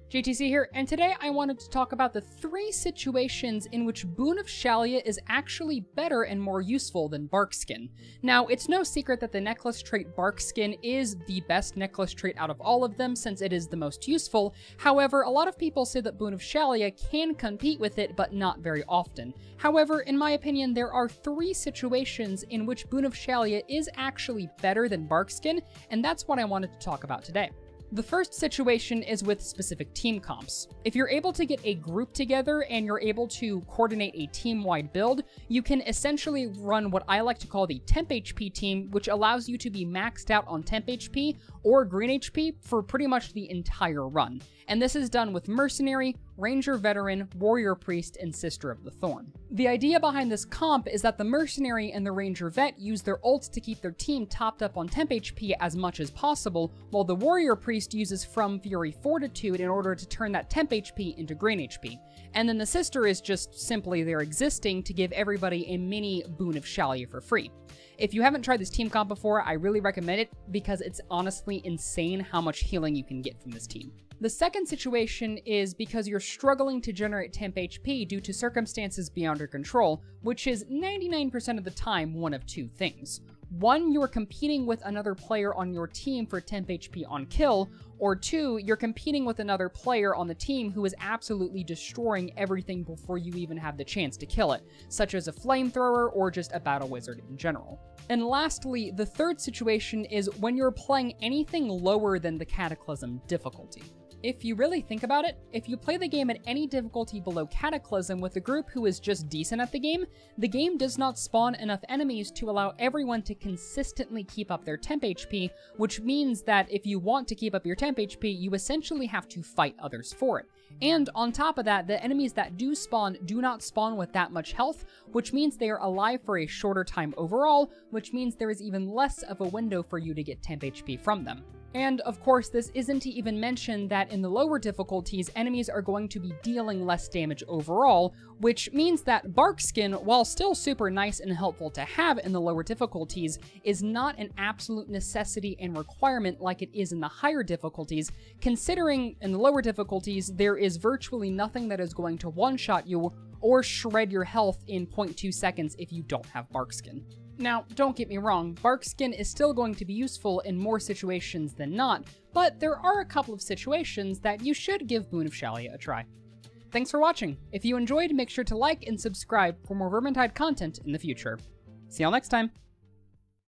JTC here, and today I wanted to talk about the 3 situations in which Boon of Shallya is actually better and more useful than Barkskin. Now, it's no secret that the necklace trait Barkskin is the best necklace trait out of all of them since it is the most useful. However, a lot of people say that Boon of Shallya can compete with it, but not very often. However, in my opinion, there are 3 situations in which Boon of Shallya is actually better than Barkskin, and that's what I wanted to talk about today. The first situation is with specific team comps. If you're able to get a group together and you're able to coordinate a team-wide build, you can essentially run what I like to call the temp HP team, which allows you to be maxed out on temp HP or green HP for pretty much the entire run. And this is done with Mercenary, Ranger Veteran, Warrior Priest, and Sister of the Thorn. The idea behind this comp is that the Mercenary and the Ranger Vet use their ults to keep their team topped up on temp HP as much as possible, while the Warrior Priest uses From Fury Fortitude in order to turn that temp HP into green HP. And then the Sister is just simply there existing to give everybody a mini Boon of Shallya for free. If you haven't tried this team comp before, I really recommend it because it's honestly insane how much healing you can get from this team. The second situation is because you're struggling to generate temp HP due to circumstances beyond your control, which is 99% of the time one of 2 things. 1, you're competing with another player on your team for temp HP on kill, or 2, you're competing with another player on the team who is absolutely destroying everything before you even have the chance to kill it, such as a flamethrower or just a battle wizard in general. And lastly, the third situation is when you're playing anything lower than the Cataclysm difficulty. If you really think about it, if you play the game at any difficulty below Cataclysm with a group who is just decent at the game does not spawn enough enemies to allow everyone to consistently keep up their temp HP, which means that if you want to keep up your temp HP, you essentially have to fight others for it. And on top of that, the enemies that do not spawn with that much health, which means they are alive for a shorter time overall, which means there is even less of a window for you to get temp HP from them. And of course, this isn't to even mention that in the lower difficulties, enemies are going to be dealing less damage overall, which means that Barkskin, while still super nice and helpful to have in the lower difficulties, is not an absolute necessity and requirement like it is in the higher difficulties, considering in the lower difficulties, there is virtually nothing that is going to one-shot you or shred your health in 0.2 seconds if you don't have Barkskin. Now, don't get me wrong, Barkskin is still going to be useful in more situations than not, but there are a couple of situations that you should give Boon of Shallya a try. Thanks for watching. If you enjoyed, make sure to like and subscribe for more Vermintide content in the future. See y'all next time.